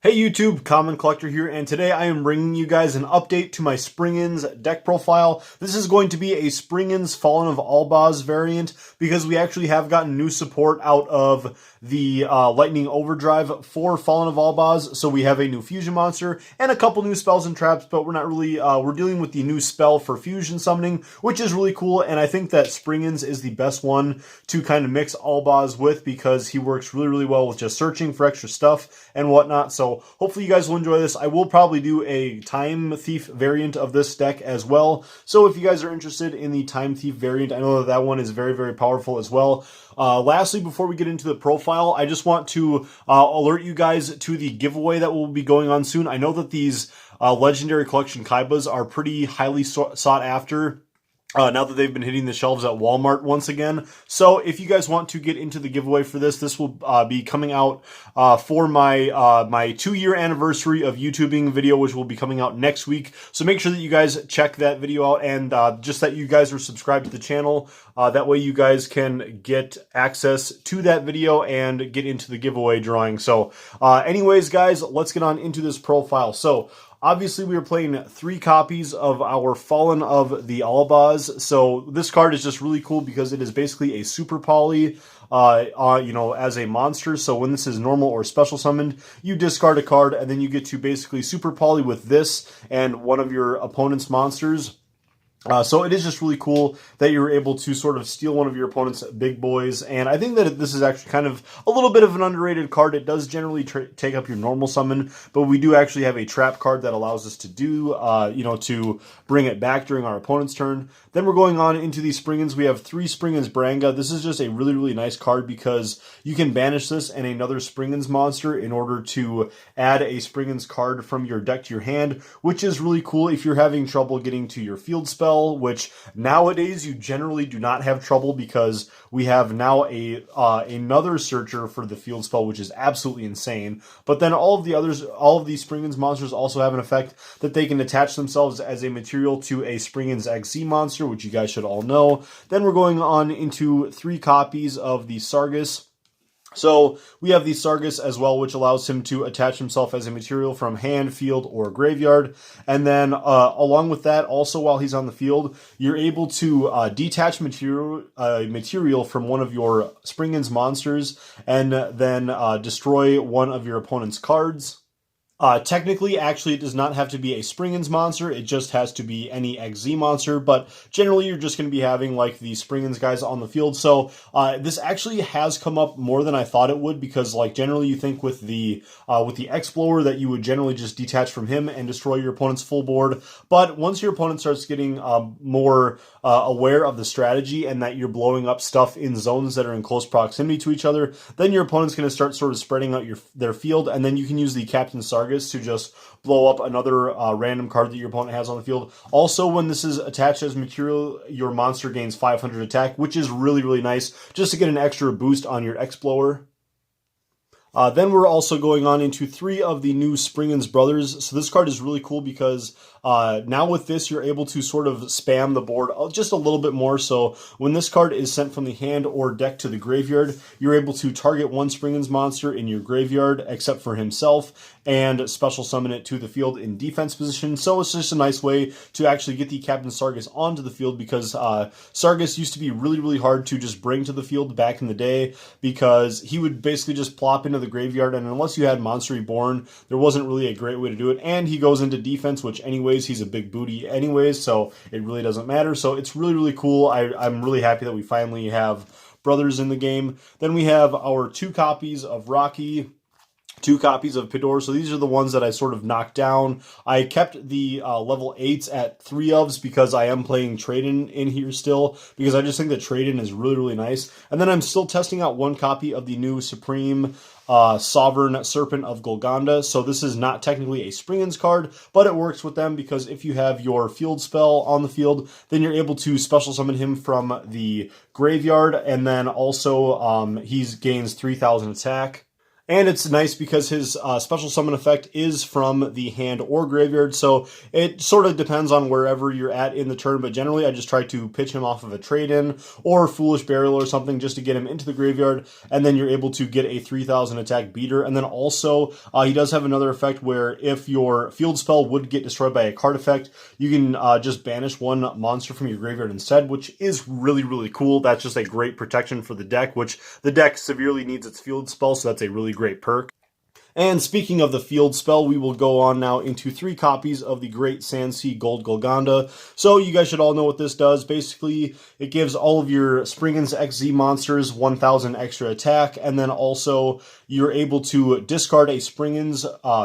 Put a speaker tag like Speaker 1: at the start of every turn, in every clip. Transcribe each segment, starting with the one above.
Speaker 1: Hey YouTube, Common Collector here, and today I am bringing you guys an update to my Springans deck profile. This is going to be a Springans Fallen of Albaz variant because we actually have gotten new support out of the Lightning Overdrive for Fallen of Albaz, so we have a new fusion monster and a couple new spells and traps, but we're not really, we're dealing with the new spell for fusion summoning, which is really cool, and I think that Springans is the best one to kind of mix Albaz with because he works really well with just searching for extra stuff and whatnot, so hopefully you guys will enjoy this. I will probably do a Time Thief variant of this deck as well. So if you guys are interested in the Time Thief variant, I know that one is very powerful as well. Lastly, before we get into the profile, I just want to alert you guys to the giveaway that will be going on soon. I know that these Legendary Collection Kaibas are pretty highly sought after. Now that they've been hitting the shelves at Walmart once again. So if you guys want to get into the giveaway for this, this will be coming out for my my 2-year anniversary of YouTubing video, which will be coming out next week. So make sure that you guys check that video out and just that you guys are subscribed to the channel. That way you guys can get access to that video and get into the giveaway drawing. So anyways, guys, let's get on into this profile. So obviously, we are playing 3 copies of our Fallen of the Albaz. So this card is just really cool because it is basically a super poly, you know, as a monster. So when this is normal or special summoned, you discard a card and then you get to basically super poly with this and one of your opponent's monsters. So it is just really cool that you're able to sort of steal one of your opponent's big boys, and I think that this is actually kind of a little bit of an underrated card. It does generally take up your normal summon, but we do actually have a trap card that allows us to do, you know, to bring it back during our opponent's turn. Then we're going on into the Springans. We have 3 Springans Branga. This is just a really nice card because you can banish this and another Springans monster in order to add a Springans card from your deck to your hand, which is really cool if you're having trouble getting to your field spell, which nowadays you generally do not have trouble because we have now another searcher for the field spell, which is absolutely insane. But then all of these Springans monsters also have an effect that they can attach themselves as a material to a Springans XZ monster, which you guys should all know. Then we're going on into 3 copies of the Sargus. So we have the Sargus as well, which allows him to attach himself as a material from hand, field, or graveyard. And then along with that, also while he's on the field, you're able to detach material from one of your Springans monsters and then destroy one of your opponent's cards. Technically, actually, it does not have to be a Springans monster. It just has to be any XZ monster, but generally you're just going to be having like the Springans guys on the field. So this actually has come up more than I thought it would because like generally you think with the Explorer that you would generally just detach from him and destroy your opponent's full board. But once your opponent starts getting more aware of the strategy and that you're blowing up stuff in zones that are in close proximity to each other, then your opponent's going to start sort of spreading out their field, and then you can use the Captain Sargus to just blow up another random card that your opponent has on the field. Also, when this is attached as material, your monster gains 500 attack, which is really nice, just to get an extra boost on your Explorer. Then we're also going on into 3 of the new Springans Brothers. So this card is really cool because now with this, you're able to sort of spam the board just a little bit more. So when this card is sent from the hand or deck to the graveyard, you're able to target one Springans monster in your graveyard, except for himself, and special summon it to the field in defense position. So it's just a nice way to actually get the Captain Sargus onto the field because Sargus used to be really hard to just bring to the field back in the day because he would basically just plop into the graveyard, and unless you had Monster Reborn, there wasn't really a great way to do it. And he goes into defense, which anyways, he's a big booty anyways, so it really doesn't matter. So it's really cool. I'm really happy that we finally have brothers in the game. Then we have our 2 copies of Rocky, 2 copies of Pidor. So these are the ones that I sort of knocked down. I kept the level 8s at 3 ofs because I am playing Trade-In in here still, because I just think that Trade-In is really nice. And then I'm still testing out 1 copy of the new Supreme Sovereign Serpent of Golconda. So this is not technically a Springans card, but it works with them because if you have your field spell on the field, then you're able to special summon him from the graveyard, and then also he gains 3,000 attack. And it's nice because his special summon effect is from the hand or graveyard, so it sort of depends on wherever you're at in the turn, but generally I just try to pitch him off of a trade-in or Foolish Burial or something just to get him into the graveyard, and then you're able to get a 3,000 attack beater. And then also, he does have another effect where if your field spell would get destroyed by a card effect, you can just banish one monster from your graveyard instead, which is really, really cool. That's just a great protection for the deck, which the deck severely needs its field spell, so that's a really great perk. And speaking of the field spell, we will go on now into 3 copies of the Great Sandsea Gold Golgonda. So you guys should all know what this does. Basically, it gives all of your Springans XZ monsters 1,000 extra attack, and then also you're able to discard a Springans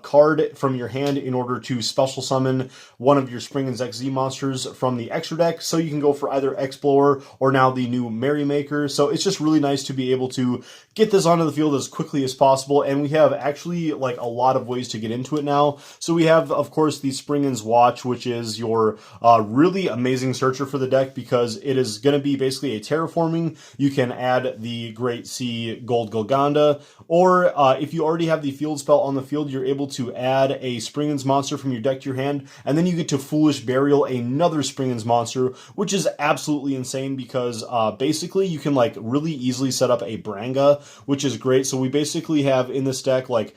Speaker 1: card from your hand in order to special summon one of your Springans XZ monsters from the extra deck. So you can go for either Explorer or now the new Merrymaker. So it's just really nice to be able to get this onto the field as quickly as possible, and we have actually like a lot of ways to get into it now. So we have, of course, the Springans Watch, which is your really amazing searcher for the deck because it is going to be basically a terraforming. You can add the Great Sea Gold Golgonda, or if you already have the field spell on the field, you're able to add a Springans monster from your deck to your hand, and then you get to Foolish Burial another Springans monster, which is absolutely insane because basically you can like really easily set up a Branga, which is great. So we basically have in this deck like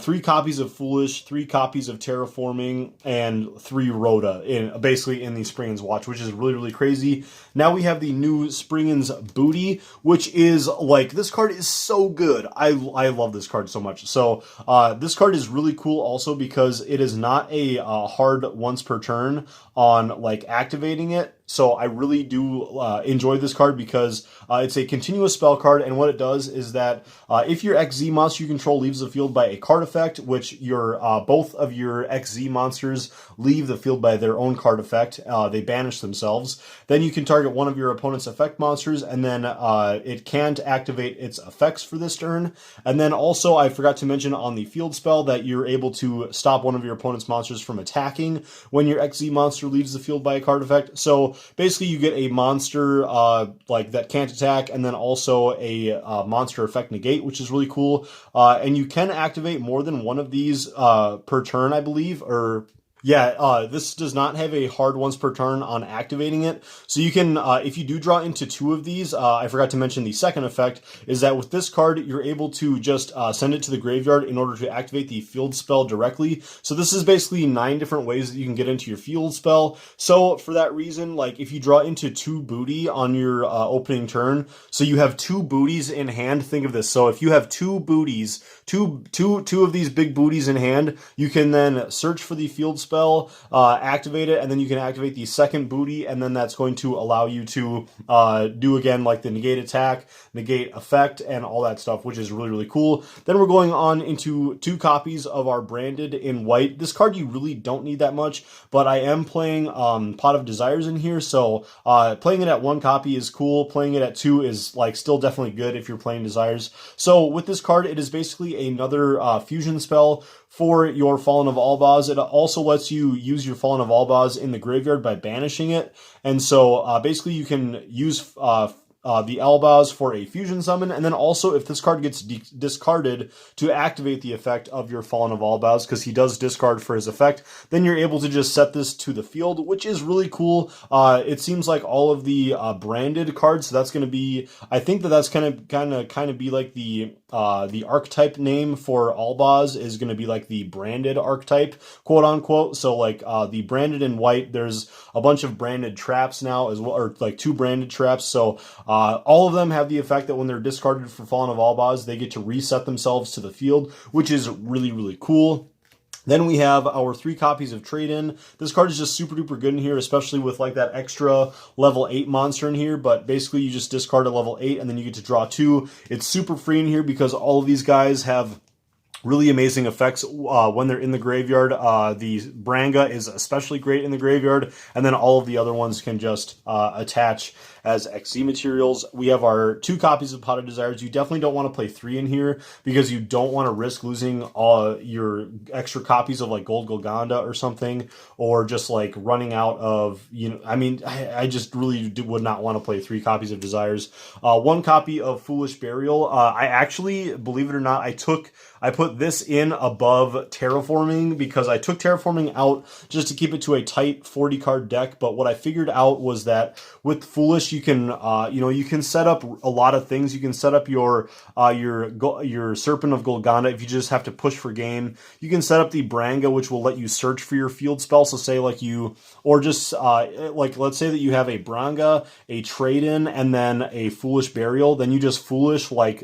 Speaker 1: 3 copies of Foolish, 3 copies of Terraforming, and 3 Rhoda basically in the Springans Watch, which is really, really crazy. Now we have the new Springans Booty, which is like, this card is so good. I love this card so much. So this card is really cool also because it is not a hard once per turn on like activating it. So I really do enjoy this card because it's a continuous spell card, and what it does is that if your XZ monster you control leaves the field by a card effect, which your both of your XZ monsters leave the field by their own card effect, they banish themselves, then you can target one of your opponent's effect monsters, and then it can't activate its effects for this turn. And then also, I forgot to mention on the field spell that you're able to stop one of your opponent's monsters from attacking when your XZ monster leaves the field by a card effect. So basically, you get a monster like that can't attack, and then also a monster effect negate, which is really cool. And you can activate more than one of these per turn, I believe, or yeah, this does not have a hard once per turn on activating it. So you can, if you do draw into 2 of these, I forgot to mention the second effect, is that with this card, you're able to just send it to the graveyard in order to activate the field spell directly. So this is basically 9 different ways that you can get into your field spell. So for that reason, like if you draw into 2 booty on your opening turn, so you have 2 booties in hand, think of this. So if you have 2 booties, two of these big booties in hand, you can then search for the field spell, activate it, and then you can activate the second booty, and then that's going to allow you to do again like the negate attack, negate effect, and all that stuff, which is really, really cool. Then we're going on into 2 copies of our Branded in white. This card you really don't need that much, but I am playing Pot of Desires in here, so playing it at 1 copy is cool. Playing it at 2 is like still definitely good if you're playing Desires. So with this card, it is basically another fusion spell for your Fallen of Albaz. It also lets you use your Fallen of Albaz in the graveyard by banishing it. And so basically you can use the Albaz for a fusion summon, and then also if this card gets discarded to activate the effect of your Fallen of Albaz, because he does discard for his effect, then you're able to just set this to the field, which is really cool. It seems like all of the branded cards, so that's going to be, I think that's kind of be like the archetype name for Albaz is going to be like the branded archetype, quote unquote. So like the Branded in white, there's a bunch of branded traps now as well, or like 2 branded traps. So all of them have the effect that when they're discarded for Fallen of Albaz, they get to reset themselves to the field, which is really, really cool. Then we have our 3 copies of Trade-In. This card is just super duper good in here, especially with like that extra level 8 monster in here, but basically you just discard a level 8 and then you get to draw 2. It's super free in here because all of these guys have really amazing effects when they're in the graveyard. The Branga is especially great in the graveyard, and then all of the other ones can just attach as XZ materials. We have our 2 copies of Pot of Desires. You definitely don't want to play 3 in here because you don't want to risk losing all your extra copies of like Gold Golgonda or something, or just like running out of, you know, I mean, I just really would not want to play 3 copies of Desires. 1 copy of Foolish Burial. I actually, believe it or not, I put this in above Terraforming because I took Terraforming out just to keep it to a tight 40 card deck. But what I figured out was that with Foolish, you can, you know, you can set up a lot of things. You can set up your Serpent of Golgonda if you just have to push for game. You can set up the Branga, which will let you search for your field spell. So say like you, or just like let's say that you have a Branga, a Trade-in, and then a Foolish Burial. Then you just Foolish like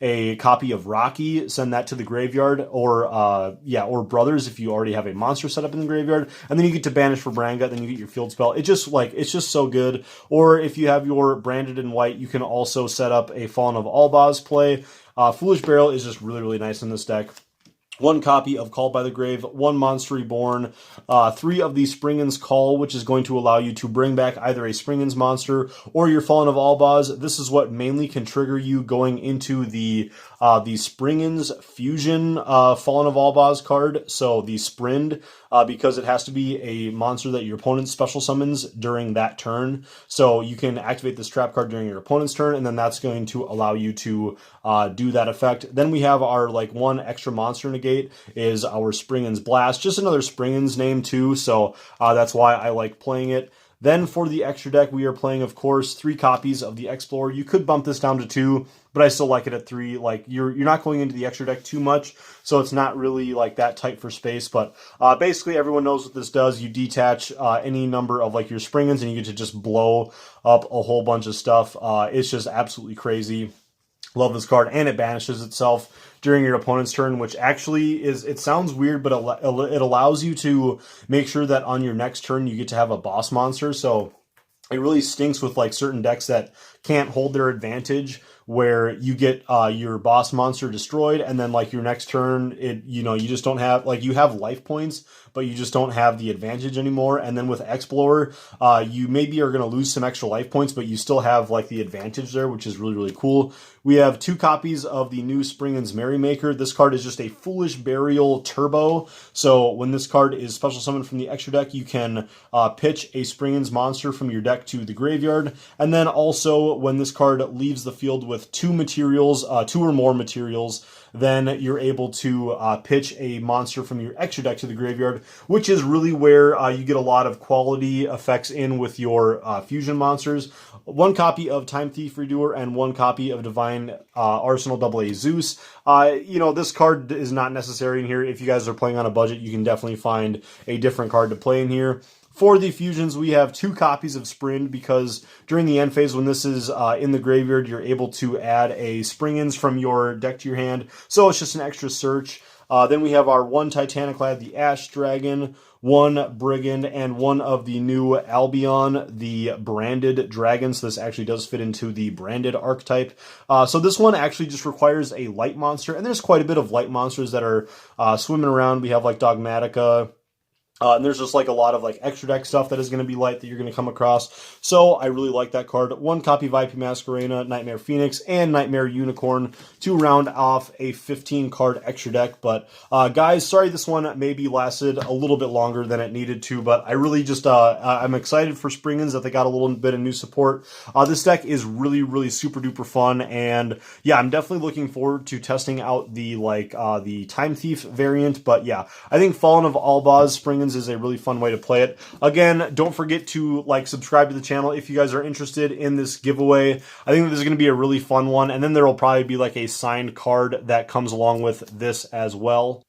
Speaker 1: a copy of Rocky, send that to the graveyard, or or Brothers if you already have a monster set up in the graveyard, and then you get to banish for Branga, then you get your field spell. It's just so good. Or if you have your Branded in white, you can also set up a Fallen of Albaz play. Foolish Burial is just really, really nice in this deck. 1 copy of Called by the Grave, 1 Monster Reborn, 3 of the Springans Call, which is going to allow you to bring back either a Springans monster or your Fallen of Albaz. This is what mainly can trigger you going into the Springans Fusion Fallen of Albaz card. So the Sprind, because it has to be a monster that your opponent special summons during that turn. So you can activate this trap card during your opponent's turn, and then that's going to allow you to do that effect. Then we have our like 1 extra monster negate is our Springans Blast, just another Springans name too. So that's why I like playing it. Then for the extra deck, we are playing, of course, 3 copies of the Explorer. You could bump this down to 2, but I still like it at 3. Like you're not going into the extra deck too much, so it's not really like that tight for space. But basically, everyone knows what this does. You detach any number of like your Springans, and you get to just blow up a whole bunch of stuff. It's just absolutely crazy. Love this card, and it banishes itself during your opponent's turn, which actually is, it sounds weird, but it allows you to make sure that on your next turn you get to have a boss monster. So it really stinks with like certain decks that can't hold their advantage, where you get your boss monster destroyed, and then like your next turn, you just don't have, like, you have life points, but you just don't have the advantage anymore. And then with Explorer, you maybe are going to lose some extra life points, but you still have like the advantage there, which is really, really cool. We have 2 copies of the new Springans Merrymaker. This card is just a Foolish Burial Turbo. So when this card is special summoned from the extra deck, you can pitch a Springans monster from your deck to the graveyard. And then also when this card leaves the field with 2 materials, 2 or more materials, then you're able to pitch a monster from your extra deck to the graveyard, which is really where you get a lot of quality effects in with your fusion monsters. 1 copy of Time Thief Redoer and 1 copy of Divine Arsenal AA Zeus. This card is not necessary in here. If you guys are playing on a budget, you can definitely find a different card to play in here. For the fusions, we have 2 copies of Sprind, because during the end phase, when this is in the graveyard, you're able to add a Springans from your deck to your hand. So it's just an extra search. Then we have our 1 Titanic Lad, the Ash Dragon, 1 Brigand, and 1 of the new Albion, the Branded Dragon. So this actually does fit into the Branded archetype. So this one actually just requires a light monster, and there's quite a bit of light monsters that are swimming around. We have like Dogmatica. And there's just like a lot of like extra deck stuff that is going to be light that you're going to come across. So I really like that card. 1 copy of IP Masquerena, Nightmare Phoenix, and Nightmare Unicorn to round off a 15 card extra deck. But guys, sorry this one maybe lasted a little bit longer than it needed to, but I really just, I'm excited for Springans that they got a little bit of new support. This deck is really, really super duper fun. And yeah, I'm definitely looking forward to testing out the the Time Thief variant. But yeah, I think Fallen of Albaz Springans is a really fun way to play it. Again, don't forget to subscribe to the channel if you guys are interested in this giveaway. I think this is going to be a really fun one, and then there will probably be like a signed card that comes along with this as well.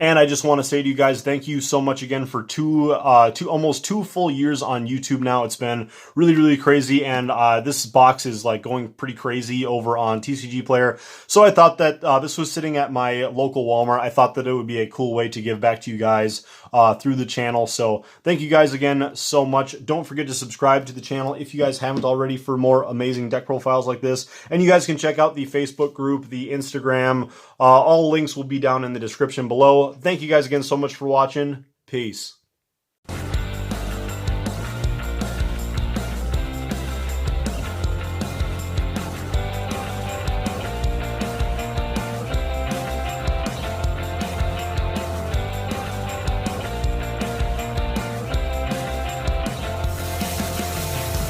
Speaker 1: And I just want to say to you guys, thank you so much again for almost 2 full years on YouTube now. It's been really, really crazy, and this box is like going pretty crazy over on TCG Player. So I thought that this was sitting at my local Walmart. I thought that it would be a cool way to give back to you guys through the channel. So thank you guys again so much. Don't forget to subscribe to the channel if you guys haven't already for more amazing deck profiles like this. And you guys can check out the Facebook group, the Instagram. All links will be down in the description below. Thank you guys again so much for watching. Peace.